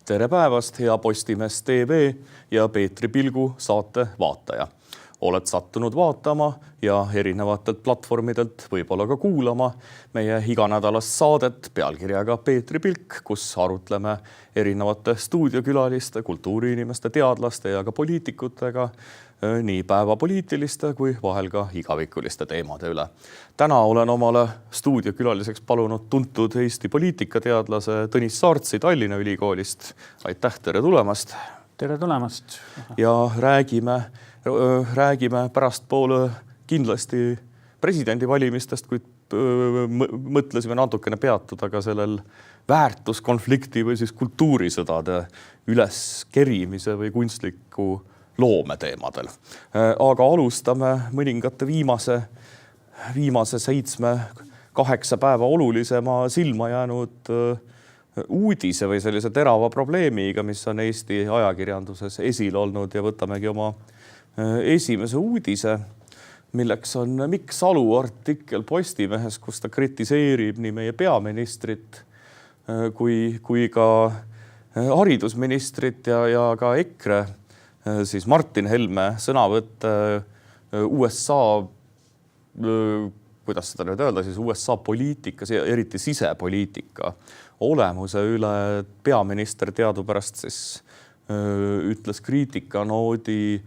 Tere päevast, hea Postimees TV ja Peetri Pilgu saate vaataja. Oled sattunud vaatama ja erinevatelt platvormidelt võib-olla ka kuulama meie iganädalast saadet pealkirjaga Peetri Pilk, kus arutleme erinevate stuudiokülaliste, kultuuriinimeste, teadlaste ja ka poliitikutega nii päevapoliitiliste kui vahel ka igavikuliste teemade üle. Täna olen omale stuudiokülaliseks palunud tuntud Eesti poliitikateadlase Tõnis Saartsi Tallinna Ülikoolist. Aitäh, tere tulemast! Tere tulemast! Ja räägime pärastpoole kindlasti presidendivalimistest, kuid mõtlesime natukene peatuda ka sellel väärtuskonflikti või siis kultuurisõdade üleskerimise või kunstliku loome teemadel. Aga alustame mõningate viimase 7-8 päeva olulisema silma jäänud uudise või sellise terava probleemiga, mis on Eesti ajakirjanduses esil olnud ja võtamegi oma esimese uudise, milleks on Mikk Salu artikkel Postimehes, kus ta kritiseerib nii meie peaministrit kui ka haridusministrit ja ka EKRE, siis Martin Helme sõnavõtt USA, kuidas seda nüüd öelda, siis USA poliitikas ja eriti sisepoliitika olemuse üle. Peaminister teadupärast siis ütles kriitikanoodi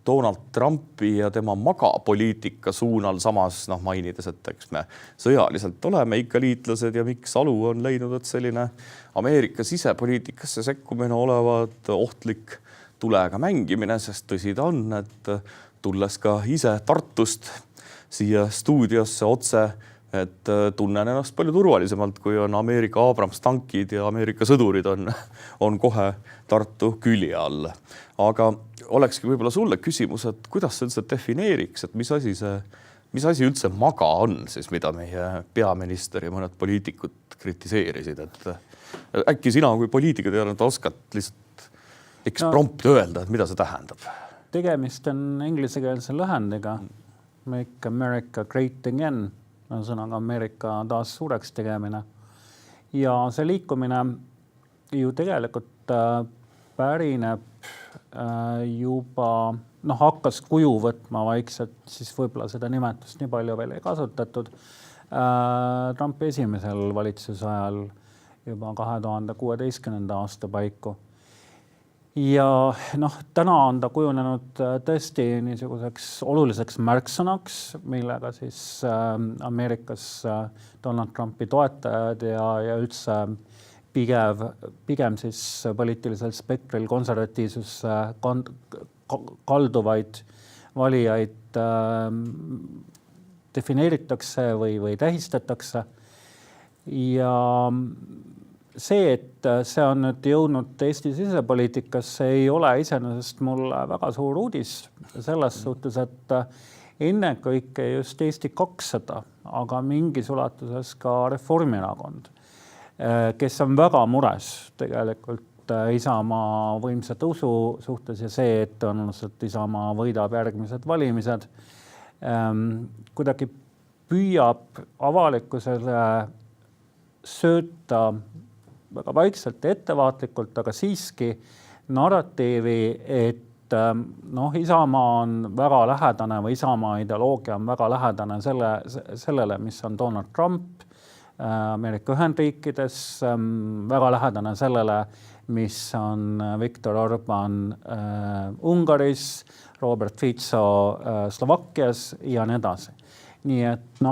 Donald Trumpi ja tema magapoliitika suunal, samas mainides, et eks me sõjaliselt oleme ikka liitlased ja Mikk Salu on leidnud, et selline Ameerika sisepoliitikasse sekkumine olevat ohtlik tulega mängimine, sest tõsi ta on, et tulles ka ise Tartust siia stuudiosse otse, et tunnen ennast palju turvalisemalt, kui on Ameerika Abrams tankid ja Ameerika sõdurid on kohe Tartu külje all. Aga olekski võib-olla sulle küsimus, et kuidas sa üldse defineeriks, et mis asi üldse maga on, siis mida meie peaminister ja mõned poliitikud kritiseerisid, et äkki sina kui poliitikateadlane oskad lihtsalt eksprompti öelda, et mida see tähendab? Tegemist on inglisekeelse lühendiga Make America Great Again, sõnaga Ameerika taas suureks tegemine. Ja see liikumine ju tegelikult pärineb juba, hakkas kuju võtma vaikselt, siis võib-olla seda nimetust nii palju veel ei kasutatud. Trumpi esimesel valitsuse ajal juba 2016. aasta paiku. Ja täna on ta kujunenud tõesti niisuguseks oluliseks märksõnaks, millega siis Ameerikas Donald Trumpi toetajad ja üldse pigem siis poliitilisel spektril konservatiivsusse kalduvaid valijaid defineeritakse või tähistatakse. Ja see, et see on nüüd jõudnud Eesti sisepoliitikasse, ei ole iseenesest mulle väga suur uudis selles suhtes, et ennekõike just Eesti 200, aga mingis ulatuses ka Reformierakond, kes on väga mures tegelikult Isamaa võimsa tõusu suhtes ja see, et tõenäoliselt Isamaa võidab järgmised valimised, kuidagi püüab avalikkusele sööta väga vaikselt ja ettevaatlikult, aga siiski narratiivi, et Isamaa on väga lähedane või Isamaa ideoloogia on väga lähedane sellele, mis on Donald Trump Ameerika Ühendriikides, väga lähedane sellele, mis on Viktor Orban Ungaris, Robert Fico Slovakkias ja nii edasi. Nii et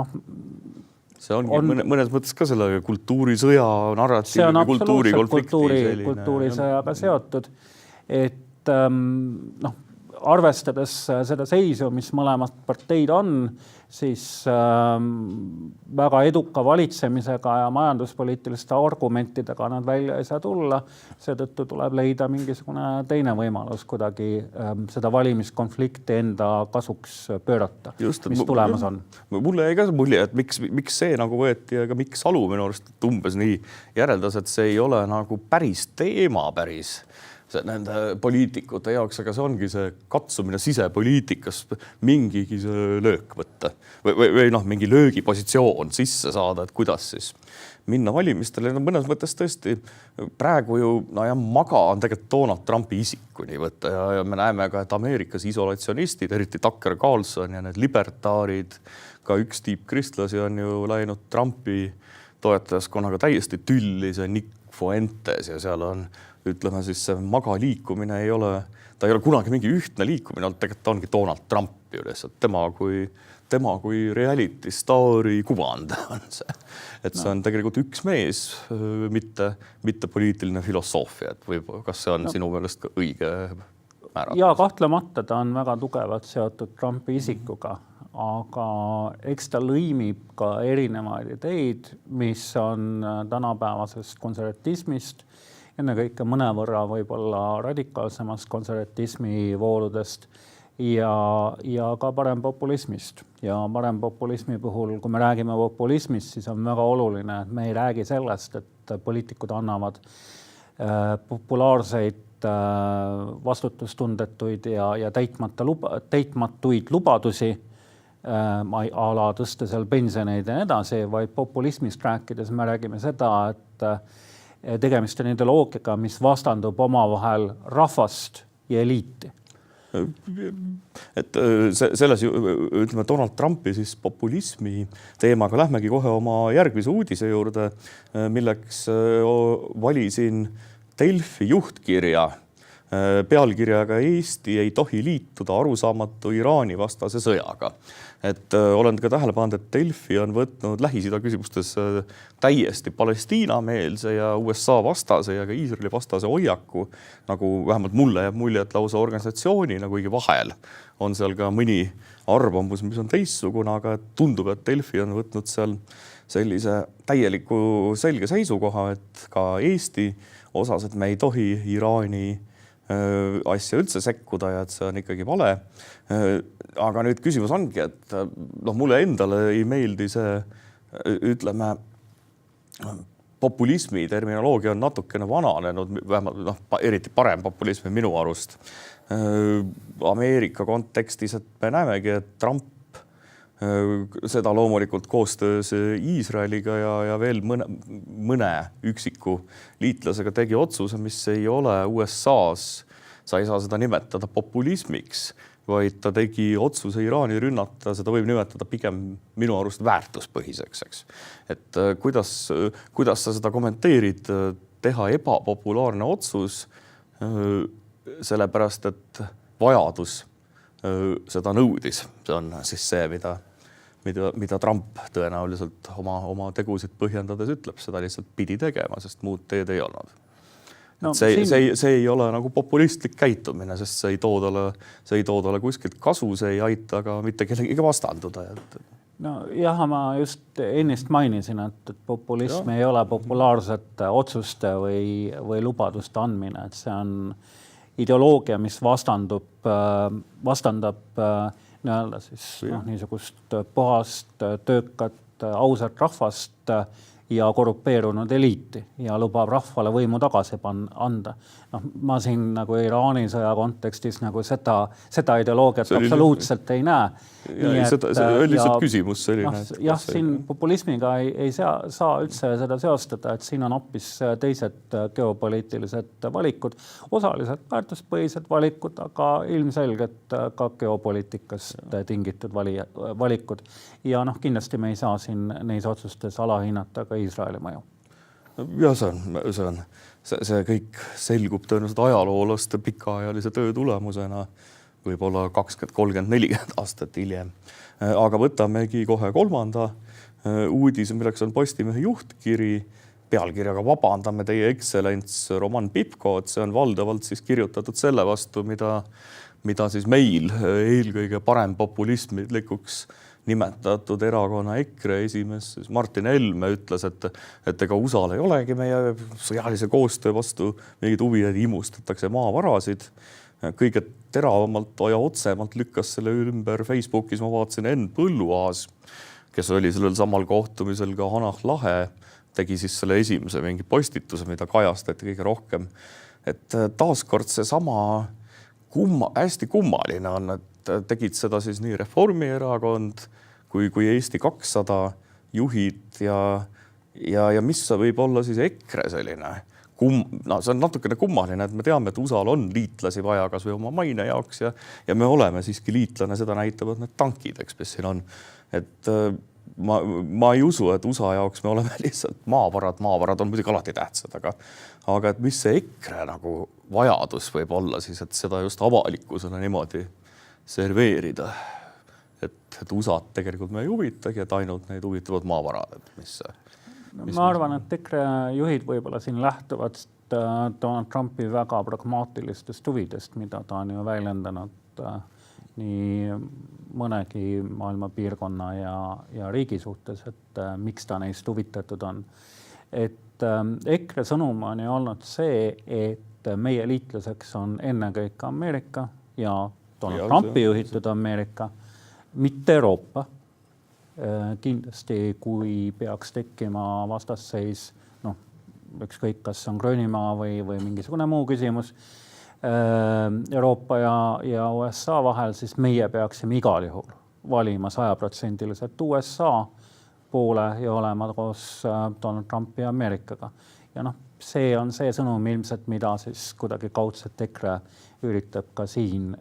see ongi mõnes mõttes ka selle kultuurisõja narratiivi või kultuurikonflikti. Kultuurisõjaga seotud, et arvestades seda seisu, mis mõlemad parteid on, siis väga eduka valitsemisega ja majanduspoliitiliste argumentidega nad välja ei saa tulla. Seetõttu tuleb leida mingisugune teine võimalus kuidagi seda valimiskonflikti enda kasuks pöörata, mis tulemas on. Mulle jäi ka mulje, et miks see nagu võeti, aga Mikk Salu minu arust umbes nii järeldas, et see ei ole nagu päris teema päris. nende poliitikute jaoks, aga see ongi see katsumine sisepoliitikas mingigi see löök võtta või noh, mingi löögipositsioon sisse saada, et kuidas siis minna valimistele. No mõnes mõttes tõesti praegu ju maga on tegelikult Donald Trumpi isikuni võtta ja me näeme ka, et Ameerikas isolatsionistid, eriti Tucker Carlson ja need libertaarid, ka üks tiip kristlasi on ju läinud Trumpi toetajaskonnaga täiesti tülli, see Nick Fuentes ja seal on, ütleme siis see maga liikumine ei ole kunagi mingi ühtne liikumine, tegelikult ongi Donald Trump ju lihtsalt tema kui reality staari kuvand on see. Et see on tegelikult üks mees, mitte poliitiline filosoofia, et või kas see on sinu meelest ka õige määrata? Ja kahtlemata ta on väga tugevalt seotud Trumpi isikuga, aga eks ta lõimib ka erinevaid ideid, mis on tänapäevasest konservatismist, ennekõike mõnevõrra võib-olla radikaalsemast konservatismi vooludest ja ka parempopulismist. Ja parempopulismi puhul, kui me räägime populismist, siis on väga oluline, et me ei räägi sellest, et poliitikud annavad populaarseid vastutustundetuid ja täitmatuid lubadusi, ala tõsta seal pensioneid ja edasi, vaid populismist rääkides me räägime seda, et tegemist on ideoloogiaga, mis vastandub omavahel rahvast ja eliiti. Et selles ütleme Donald Trumpi siis populismi teemaga lähmegi kohe oma järgmise uudise juurde, milleks valisin Delfi juhtkirja pealkirjaga Eesti ei tohi liituda arusaamatu Iraani vastase sõjaga. Et olen ka tähele pannud, et Delfi on võtnud Lähis-Ida küsimustes täiesti Palestiina-meelse ja USA vastase ja ka Iisraeli vastase hoiaku, nagu vähemalt mulle jääb mulje, et lausa organisatsioonina, kuigi vahel on seal ka mõni arvamus, mis on teistsugune, aga tundub, et Delfi on võtnud seal sellise täieliku selge seisukoha, et ka Eesti osas, et me ei tohi Iraani asja üldse sekkuda ja et see on ikkagi vale. Aga nüüd küsimus ongi, et mulle endale ei meeldi see, ütleme, populismi terminoloogia on natukene vananenud, vähemalt eriti parem populismi minu arust. Ameerika kontekstis, et me näemegi, et Trump seda loomulikult koostöös Iisraeliga ja veel mõne üksiku liitlasega tegi otsuse, mis ei ole USAs, sa ei saa seda nimetada populismiks, vaid ta tegi otsuse Iraani rünnata, seda võib nimetada pigem minu arust väärtuspõhiseks. Eks. Et kuidas sa seda kommenteerid, teha ebapopulaarne otsus, sellepärast, et vajadus seda nõudis. See on siis see, mida Trump tõenäoliselt oma tegusid põhjendades ütleb, seda lihtsalt pidi tegema, sest muud teed ei olnud. No, see ei ole nagu populistlik käitumine, sest see ei too talle kuskilt kasu, see ei aita ka mitte kellegiga vastanduda. No jah, ma just ennist mainisin, et populism ei ole populaarsete otsuste või lubaduste andmine, et see on ideoloogia, mis vastandab siis niisugust puhast, töökat, ausat rahvast ja korrupeerunud eliiti ja lubab rahvale võimu tagasi anda. Ma siin nagu Iraani sõja kontekstis nagu seda ideoloogiat absoluutselt ei näe. See oli lihtsalt küsimus selline. Jah, siin populismiga ei saa üldse seda seostada, et siin on hoopis teised geopoliitilised valikud, osaliselt väärtuspõhised valikud, aga ilmselgelt ka geopoliitikast tingitud valikud. Ja kindlasti me ei saa siin neis otsustes alahinnata ka Iisraeli mõju. Ja see kõik selgub tõenäoliselt ajaloolaste pikaajalise töö tulemusena, võib-olla 20, 30, 40 aastat hiljem. Aga võtamegi kohe kolmanda uudise, milleks on Postimehe juhtkiri, pealkirjaga vabandame teie ekstsellents Roman Pipko, et see on valdavalt siis kirjutatud selle vastu, mida siis meil eelkõige parem populismilikuks nimetatud erakonna EKRE esimees Martin Helme ütles, et ega USA-l ei olegi meie sõjalise koostöö vastu mingid huvi, et imustatakse maavarasid. Kõige teravamalt ja otsemalt lükkas selle ümber Facebookis, ma vaatasin Enn Põlluaas, kes oli sellel samal kohtumisel ka Hanah Lahe, tegi siis selle esimese mingi postituse, mida kajastati kõige rohkem. et taaskord see sama hästi kummaline on, et tegid seda siis nii Reformierakond kui Eesti 200 juhid ja mis võib olla siis EKRE selline see on natukene kummaline, et me teame, et USA-l on liitlasi vaja kas või oma maine jaoks ja me oleme siiski liitlane, seda näitavad need tankid, eks, mis siin on. Et ma ei usu, et USA jaoks me oleme lihtsalt maavarad on muidugi alati tähtsad, aga et mis see EKRE nagu vajadus võib olla siis, et seda just avalikkusele niimoodi serveerida. Et USA-t tegelikult me ei huvitagi, et ainult neid huvitavad maavarad, et mis ma arvan, et EKRE juhid võib-olla siin lähtuvad Donald Trumpi väga pragmaatilistest huvidest, mida ta on ju väljendanud nii mõnegi maailma piirkonna ja riigi suhtes, et miks ta neist huvitatud on. Et EKRE sõnum on ju olnud see, et meie liitlaseks on ennekõike Ameerika ja Donald Trumpi juhitud Ameerika, mitte Euroopa. Kindlasti, kui peaks tekkima vastasseis, ükskõik, kas on Gröönimaa või mingisugune muu küsimus Euroopa ja USA vahel, siis meie peaksime igal juhul valima 100% USA poole ja olema koos Donald Trumpi ja Ameerikaga. Ja see on see sõnum ilmselt, mida siis kuidagi kaudselt EKRE üritab ka siin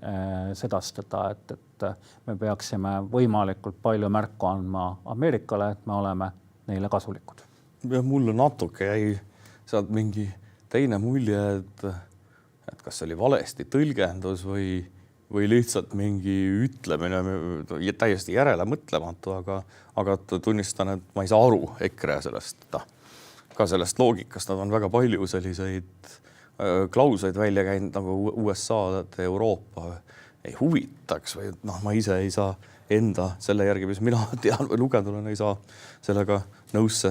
sedastada, et me peaksime võimalikult palju märku andma Ameerikale, et me oleme neile kasulikud. Ja mulle natuke jäi sealt mingi teine mulje, et kas oli valesti tõlgendus või lihtsalt mingi ütlemine täiesti järele mõtlematu, aga tunnistan, et ma ei saa aru EKRE sellest loogikast. Nad on väga palju selliseid klausleid välja käinud, nagu USA, Euroopa ei huvitaks või ma ise ei saa enda selle järgi, mis mina tean või lugenud olen, ei saa sellega nõusse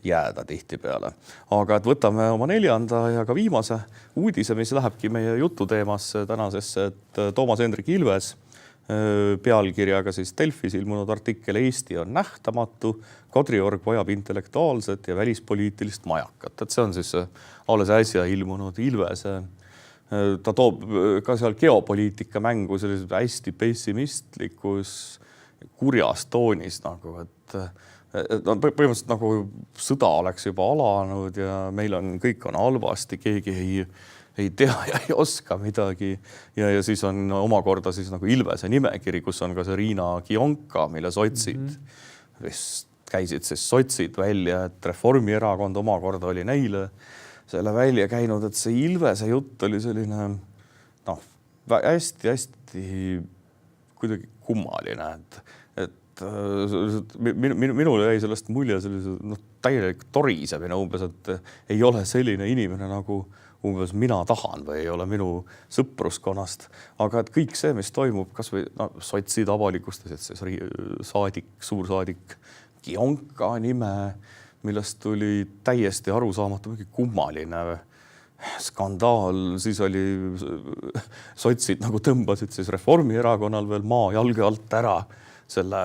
jääda tihtipeale. Aga et võtame oma 4. ja ka viimase uudise, mis lähebki meie jututeemasse tänasesse, et Toomas Hendrik Ilves pealkirjaga siis Delfis ilmunud artikkel Eesti on nähtamatu, Kadriorg vajab intellektuaalset ja välispoliitilist majakat. Et see on siis alles äsja ilmunud Ilvese. Ta toob ka seal geopoliitika mängu sellises hästi pessimistlikus kurjas toonis, nagu, et põhimõtteliselt nagu sõda oleks juba alanud ja meil kõik on halvasti, keegi ei tea ja ei oska midagi. Ja siis on omakorda siis nagu Ilvese nimekiri, kus on ka see Riina Kionka, mille sotsid käisid siis sotsid välja, et Reformierakond omakorda oli neile selle välja käinud, et see Ilvese jutt oli selline hästi kuidagi kummaline, et minule jäi sellest mulje sellise täielik torisemine umbes, et ei ole selline inimene nagu umbes mina tahan või ei ole minu sõpruskonnast. Aga et kõik see, mis toimub, kas või sotsid avalikustasid see suursaadik Kionka nime, millest tuli täiesti arusaamatu, mingi kummaline skandaal, siis oli sotsid nagu tõmbasid siis Reformierakonnal veel maa jalge alt ära selle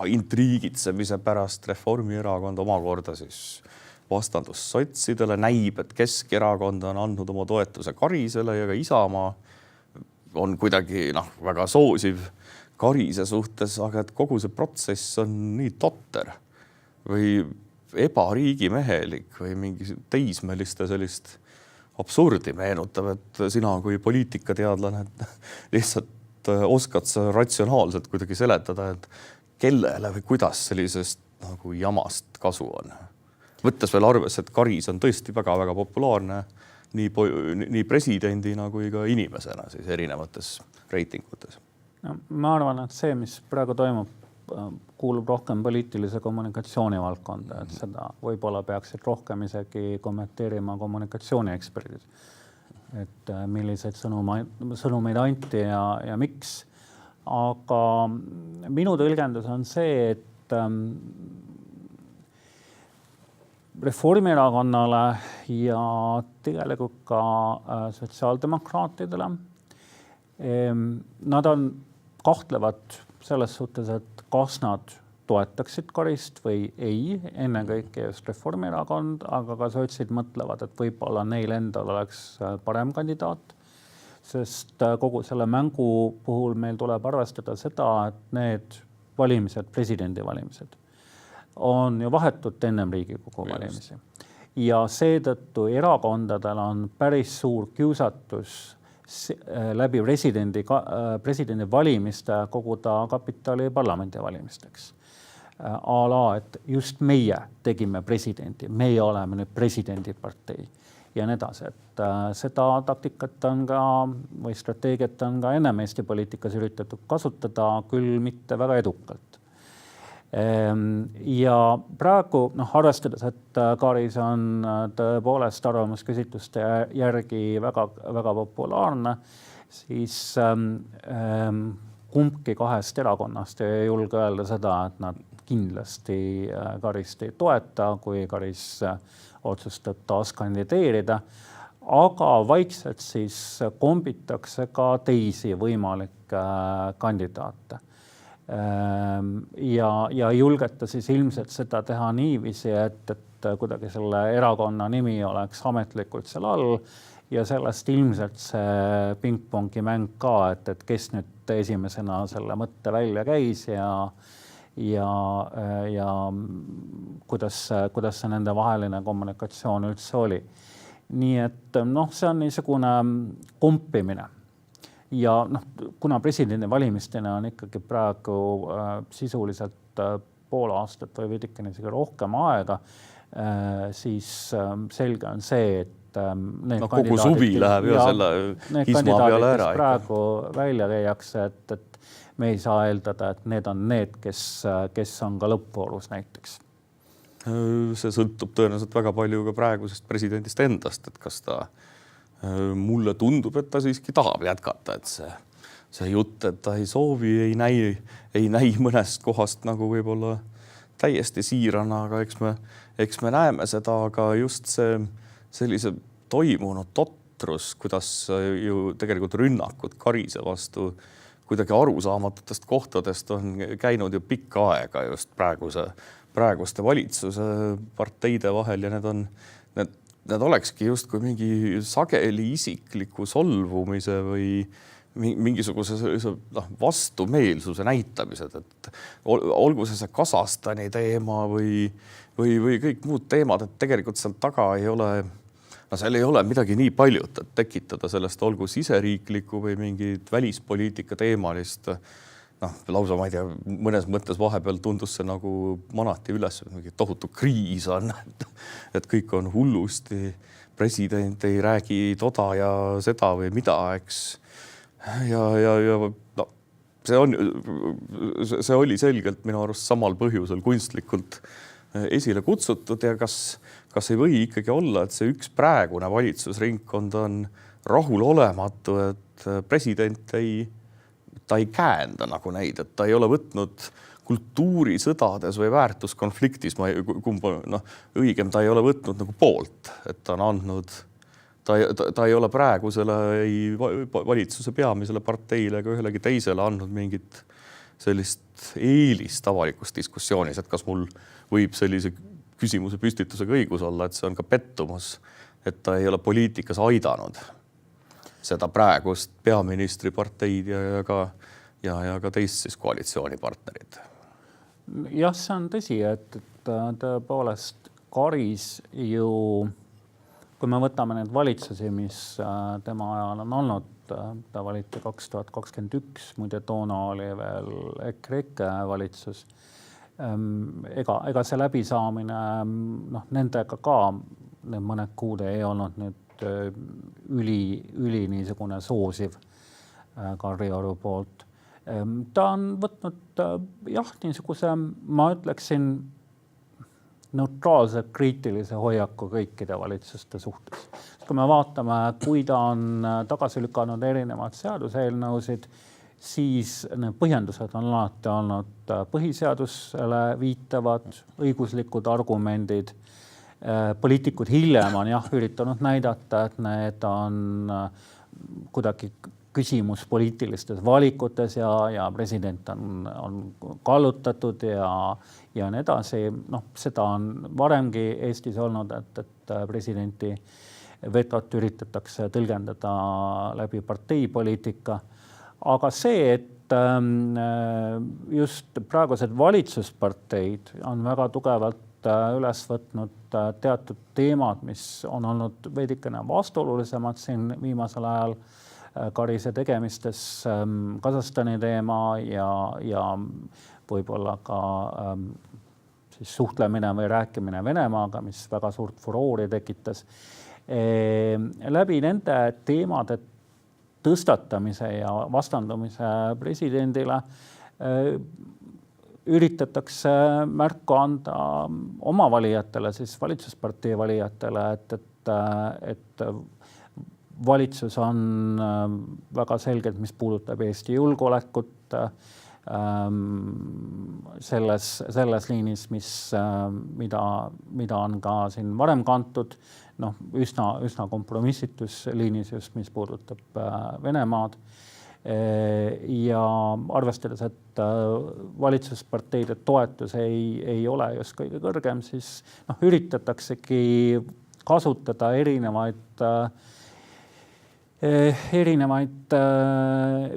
intriigitsemise pärast. Reformierakond omakorda siis vastandus sotsidele, näib, et Keskerakond on andnud oma toetuse Karisele ja ka Isamaa on kuidagi väga soosiv Karise suhtes, aga et kogu see protsess on nii totter või ebariigimehelik või mingi teismeliste sellist absurdi meenutab, et sina kui poliitikateadlane lihtsalt oskad sa ratsionaalselt kuidagi seletada, et kellele või kuidas sellisest nagu jamast kasu on. Võttes veel arves, et Karis on tõesti väga-väga populaarne nii presidendina kui ka inimesena siis erinevates reitingutes. Ma arvan, et see, mis praegu toimub, kuulub rohkem poliitilise kommunikatsiooni valdkonda, et seda võib-olla peaksid rohkem isegi kommenteerima kommunikatsioonieksperdid, et milliseid sõnumeid anti ja miks. Aga minu tõlgendus on see, et Reformierakonnale ja tegelikult ka sotsiaaldemokraatidele nad on kahtlevad selles suhtes, et kas nad toetaksid Karist või ei, ennekõike just Reformierakond, aga ka sotsid mõtlevad, et võib-olla neil endal oleks parem kandidaat, sest kogu selle mängu puhul meil tuleb arvestada seda, et need valimised, presidendivalimised on ju vahetult ennem Riigikogu valimisi. Ja seetõttu erakondadel on päris suur kiusatus läbi presidendi valimiste koguda kapitali parlamendi valimisteks. Et just meie tegime presidendi, meie oleme nüüd presidendipartei ja nii edasi. Et seda taktikat on ka või strateegiat on ka ennem Eesti poliitikas üritatud kasutada, küll mitte väga edukalt. Ja praegu arvestades, et Karis on tõepoolest arvamusküsitluste järgi väga, väga populaarne, siis kumbki kahest erakonnast ei julge öelda seda, et nad kindlasti Karist ei toeta, kui Karis otsustab taas kandideerida, aga vaikselt siis kombitakse ka teisi võimalikke kandidaate. Ja julgeta siis ilmselt seda teha niiviisi, et kuidagi selle erakonna nimi oleks ametlikult seal all ja sellest ilmselt see pingpongi mäng ka, et kes nüüd esimesena selle mõtte välja käis ja kuidas see nende vaheline kommunikatsioon üldse oli. Nii et see on niisugune kompimine. Ja kuna presidendi valimisteni on ikkagi praegu sisuliselt pool aastat või veidikene isegi rohkem aega, siis selge on see, et need kogu suvi läheb ju selle kisma peale ära. Praegu välja käiakse, et me ei saa eeldada, et need on need, kes on ka lõppvoorus näiteks. See sõltub tõenäoliselt väga palju ka praegusest presidendist endast, et kas ta mulle tundub, et ta siiski tahab jätkata, et see jutt, et ta ei soovi, ei näi mõnest kohast nagu võib-olla täiesti siirana, aga eks me näeme seda, aga just sellise toimunud totrus, kuidas ju tegelikult rünnakud Karise vastu kuidagi arusaamatutest kohtadest on käinud ju pikka aega just praeguste valitsuse parteide vahel ja need olekski justkui mingi sageli isikliku solvumise või mingisuguse vastumeelsuse näitamised, et olgu see Kasahstani teema või kõik muud teemad, et tegelikult seal taga seal ei ole midagi nii paljut, et tekitada sellest olgu siseriikliku või mingid välispoliitika teemalist, lausa ma ei tea, mõnes mõttes vahepeal tundus see nagu manati üles, mingi tohutu kriis on, et kõik on hullusti, president ei räägi toda ja seda või mida, eks. See oli selgelt minu arust samal põhjusel kunstlikult esile kutsutud ja kas ei või ikkagi olla, et see üks praegune valitsusringkond on rahulolematu, et president ta ei käenda nagu neid, et ta ei ole võtnud kultuurisõdades või väärtuskonfliktis, õigem, ta ei ole võtnud nagu poolt, et ta on andnud, ta ei ole praegusele valitsuse peamisele parteile ega ühelegi teisele andnud mingit sellist eelist avalikus diskussioonis, et kas mul võib sellise küsimuse püstitusega õigus olla, et see on ka pettumus, et ta ei ole poliitikas aidanud seda praegust peaministri parteid ja ka teist siis koalitsioonipartnerid. Jah, see on tõsi, et tõepoolest Karis ju, kui me võtame need valitsusi, mis tema ajal on olnud, ta valiti 2021, muide toona oli veel EKREIKE valitsus, ega see läbisaamine nendega ka mõned kuud ei olnud nüüd üli niisugune soosiv Kadrioru poolt. Ta on võtnud niisuguse, ma ütleksin, neutraalse kriitilise hoiaku kõikide valitsuste suhtes. Kui me vaatame, kui ta on tagasi lükanud erinevad seaduseelnõusid, siis need põhjendused on alati olnud põhiseadusele viitavad õiguslikud argumendid. Poliitikud hiljem on üritanud näidata, et need on kuidagi küsimus poliitilistes valikutes ja president on kallutatud ja nii edasi. Seda on varemgi Eestis olnud, et presidenti vetot üritatakse tõlgendada läbi parteipoliitika. Aga see, et just praegused valitsusparteid on väga tugevalt üles võtnud teatud teemad, mis on olnud veidikene vastuolulisemad siin viimasel ajal Karise tegemistes, Kasahstani teema ja võib-olla ka siis suhtlemine või rääkimine Venemaaga, mis väga suurt furoori tekitas. Läbi nende teemade tõstatamise ja vastandumise presidendile üritatakse märku anda oma valijatele, siis valitsuspartei valijatele, et valitsus on väga selgelt, mis puudutab Eesti julgeolekut selles liinis, mida on ka siin varem kantud, üsna kompromissitus liinis just, mis puudutab Venemaad. Ja arvestades, et valitsusparteide toetus ei ole just kõige kõrgem, siis üritataksegi kasutada erinevaid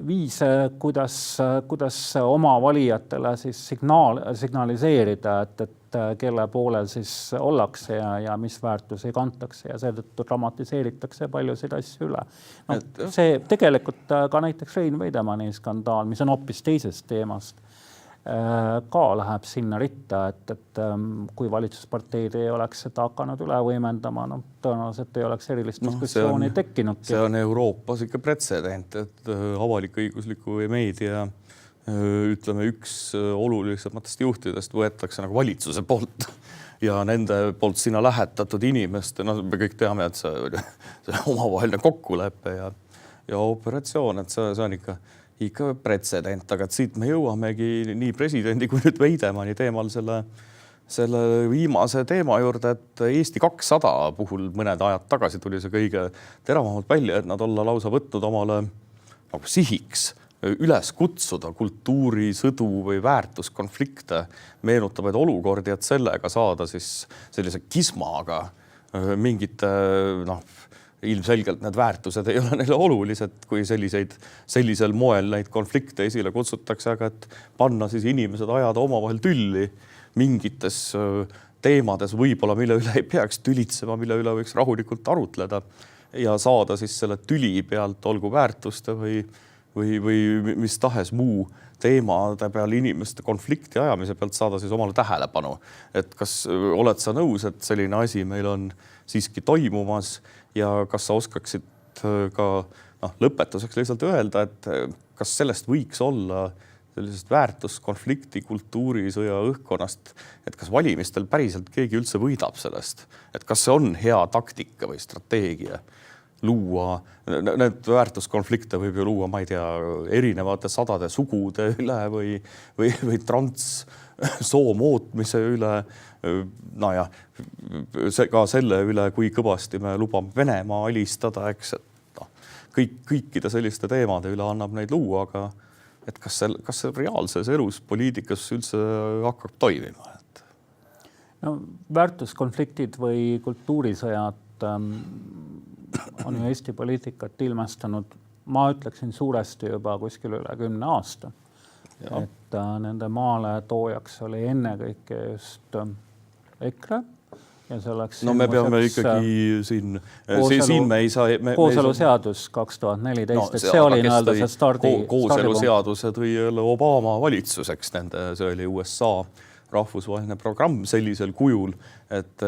viise, kuidas oma valijatele siis signaliseerida, et kelle poolel siis ollakse ja mis väärtusi kantakse ja seetõttu dramatiseeritakse paljusid asju üle. See tegelikult ka näiteks Rein Veidemanni skandaal, mis on hoopis teisest teemast, ka läheb sinna ritta, et kui valitsusparteid ei oleks seda hakanud üle võimendama, tõenäoliselt ei oleks erilist diskussiooni tekkinud. See on Euroopas ikka pretsedent, et avalik-õigusliku meedia ütleme, üks olulisematest juhtidest võetakse nagu valitsuse poolt ja nende poolt sinna lähetatud inimeste, me kõik teame, et see omavaheline kokkulepe ja operatsioon, et see on ikka pretsedent, aga siit me jõuamegi nii presidendi kui nüüd Veidemanni teemal selle viimase teema juurde, et Eesti 200 puhul mõned ajad tagasi tuli see kõige teravamalt välja, et nad olla lausa võtnud omale nagu sihiks üles kutsuda kultuurisõdu või väärtuskonflikte meenutavaid olukordi, et sellega saada siis sellise kismaga mingite, ilmselgelt need väärtused ei ole neile olulised, kui sellisel moel neid konflikte esile kutsutakse, aga et panna siis inimesed ajada omavahel tülli mingites teemades võib-olla, mille üle ei peaks tülitsema, mille üle võiks rahulikult arutleda ja saada siis selle tüli pealt, olgu väärtuste või mis tahes muu teemade peal inimeste konflikti ajamise pealt saada siis omale tähelepanu. Et kas oled sa nõus, et selline asi meil on siiski toimumas ja kas sa oskaksid ka lõpetuseks lihtsalt öelda, et kas sellest võiks olla sellisest väärtuskonflikti, kultuurisõja õhkkonnast, et kas valimistel päriselt keegi üldse võidab sellest, et kas see on hea taktika või strateegia luua, need väärtuskonflikte võib ju luua, ma ei tea, erinevate sadade sugude üle või transsoo muutmise üle, ka selle üle, kui kõvasti me lubame Venemaa alistada, eks, et kõikide selliste teemade üle annab neid luua, aga et kas see reaalses elus poliitikas üldse hakkab toimima? Väärtuskonfliktid või kultuurisõjad on ju Eesti poliitikat ilmestanud, ma ütleksin suuresti juba kuskil üle 10 aasta. Ja. Et nende maale toojaks oli ennekõike just EKRE ja selleks me peame ikkagi siin me ei saa kooseluseadus 2014, et see oli nii-öelda see stardi kooseluseaduse tõi Obama valitsuseks see oli USA rahvusvaheline programm sellisel kujul, et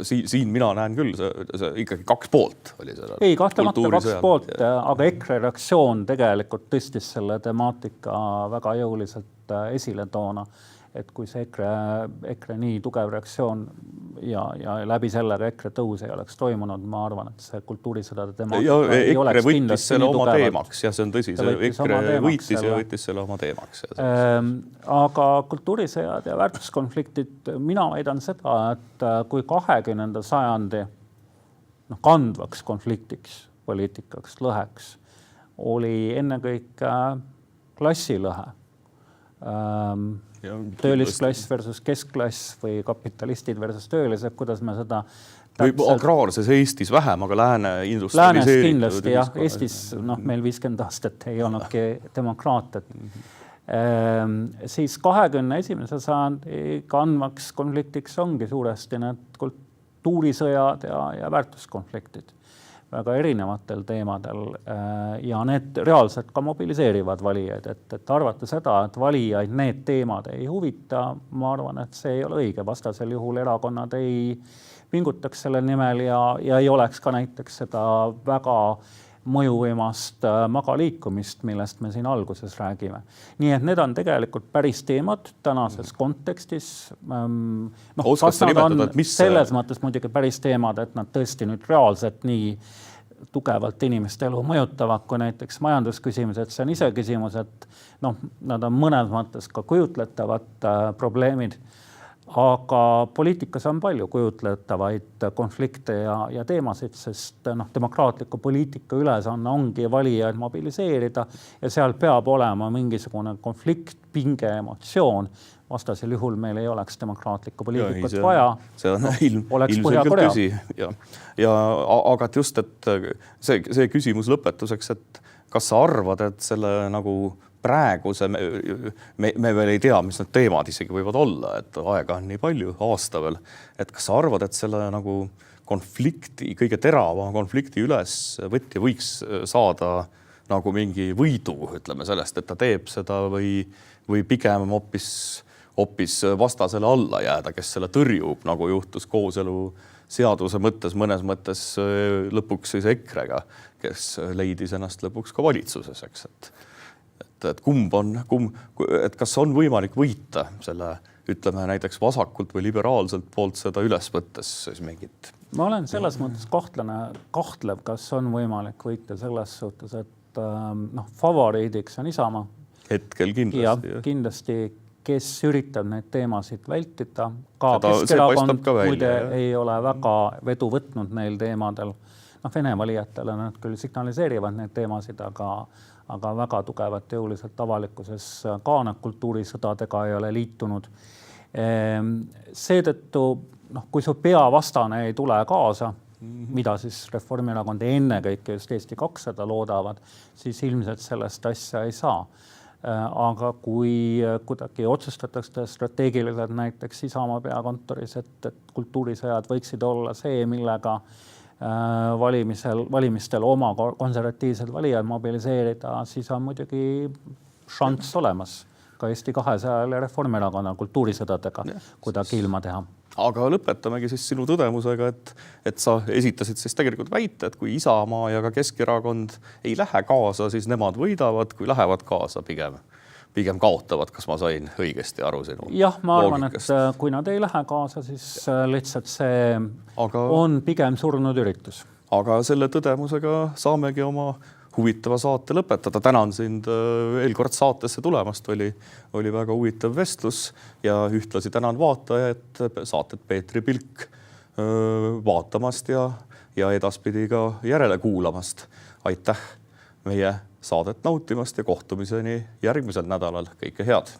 siin mina näen küll see ikkagi 2 poolt oli selle. Ei, kahtlemata 2 poolt, aga EKRE reaktsioon tegelikult tõstis selle temaatika väga jõuliselt esile toona, et kui see EKRE nii tugev reaktsioon ja läbi sellega EKRE tõus ei oleks toimunud, ma arvan, et see kultuurisõdade temaatika ei oleks kindlasti nii oma teemaks ja see on tõsi, EKRE võitis ja võttis selle oma teemaks. Aga kultuurisõjad ja väärtuskonfliktid, mina väidan seda, et kui 20. sajandi kandvaks konfliktiks, poliitikaks, lõheks oli ennekõike klassilõhe. Töölisklass versus keskklass või kapitalistid versus töölised, kuidas me seda või agraarses Eestis vähem, aga lääne industrialiseeritud. Läänes kindlasti jah, Eestis meil 50 aastat ei olnudki demokraatiat. Siis 21. sajandi kandvaks konfliktiks ongi suuresti need kultuurisõjad ja väärtuskonfliktid väga erinevatel teemadel ja need reaalselt ka mobiliseerivad valijaid, et arvata seda, et valijaid need teemad ei huvita, ma arvan, et see ei ole õige. Vastasel juhul erakonnad ei pingutaks selle nimel ja ei oleks ka näiteks seda väga mõjuvõimast magaliikumist, millest me siin alguses räägime. Nii et need on tegelikult päris teemad tänases kontekstis. Kas nad on selles mõttes muidugi päris teemad, et nad tõesti nüüd reaalselt nii tugevalt inimeste elu mõjutavad, kui näiteks majandusküsimused, see on ise küsimus, et nad on mõnes mõttes ka kujutletavad probleemid, aga poliitikas on palju kujutletavaid konflikte ja teemasid, sest demokraatliku poliitika ülesanne ongi valijaid mobiliseerida ja seal peab olema mingisugune konflikt, pinge, emotsioon. Vastasel juhul meil ei oleks demokraatlikku poliitikat vaja. See on ilmselgelt küsi. Aga just, et see küsimus lõpetuseks, et kas sa arvad, et selle nagu praegu me veel ei tea, mis need teemad isegi võivad olla, et aega on nii palju, aasta veel, et kas sa arvad, et selle nagu konflikti, kõige teravama konflikti ülesvõtja võiks saada nagu mingi võidu, ütleme sellest, et ta teeb seda või pigem hoopis vastasele alla jääda, kes selle tõrjub, nagu juhtus kooselu seaduse mõttes, mõnes mõttes lõpuks siis EKRE-ga, kes leidis ennast lõpuks ka valitsuses, eks, et et kas on võimalik võita selle, ütleme näiteks vasakult või liberaalselt poolt seda üles võttes siis mingit? Ma olen selles mõttes kahtlev, kas on võimalik võita selles suhtes, et favoriidiks on Isamaa. Hetkel kindlasti. Ja kindlasti, kes üritab neid teemasid vältida. Ka Keskerakond muide ei ole väga vedu võtnud neil teemadel. Vene valijatele nad küll signaliseerivad neid teemasid, aga väga tugevat jõuliselt avalikkuses ka nad kultuurisõdadega ei ole liitunud. Seetõttu, kui su peavastane ei tule kaasa, mida siis Reformierakond ennekõike just Eesti 200 loodavad, siis ilmselt sellest asja ei saa. Aga kui kuidagi otsustatakse strateegiliselt näiteks Isamaa peakontoris, et kultuurisõjad võiksid olla see, millega valimistel oma konservatiivsed valijad mobiliseerida, siis on muidugi šanss olemas ka Eesti 200 ja Reformierakonna kultuurisõdadega kuidagi ilma teha. Aga lõpetamegi siis sinu tõdemusega, et sa esitasid siis tegelikult väite, et kui Isamaa ja ka Keskerakond ei lähe kaasa, siis nemad võidavad, kui lähevad kaasa pigem kaotavad, kas ma sain õigesti aru sinu loogikast? Jah, ma arvan, et kui nad ei lähe kaasa, siis lihtsalt see on pigem surnud üritus. Aga selle tõdemusega saamegi oma huvitava saate lõpetada. Tänan sind veel kord saatesse tulemast, oli väga huvitav vestlus ja ühtlasi tänan vaatajat, saated Peetri Pilk vaatamast ja edaspidi ka järele kuulamast. Aitäh meie saadet nautimast ja kohtumiseni järgmisel nädalal. Kõike head!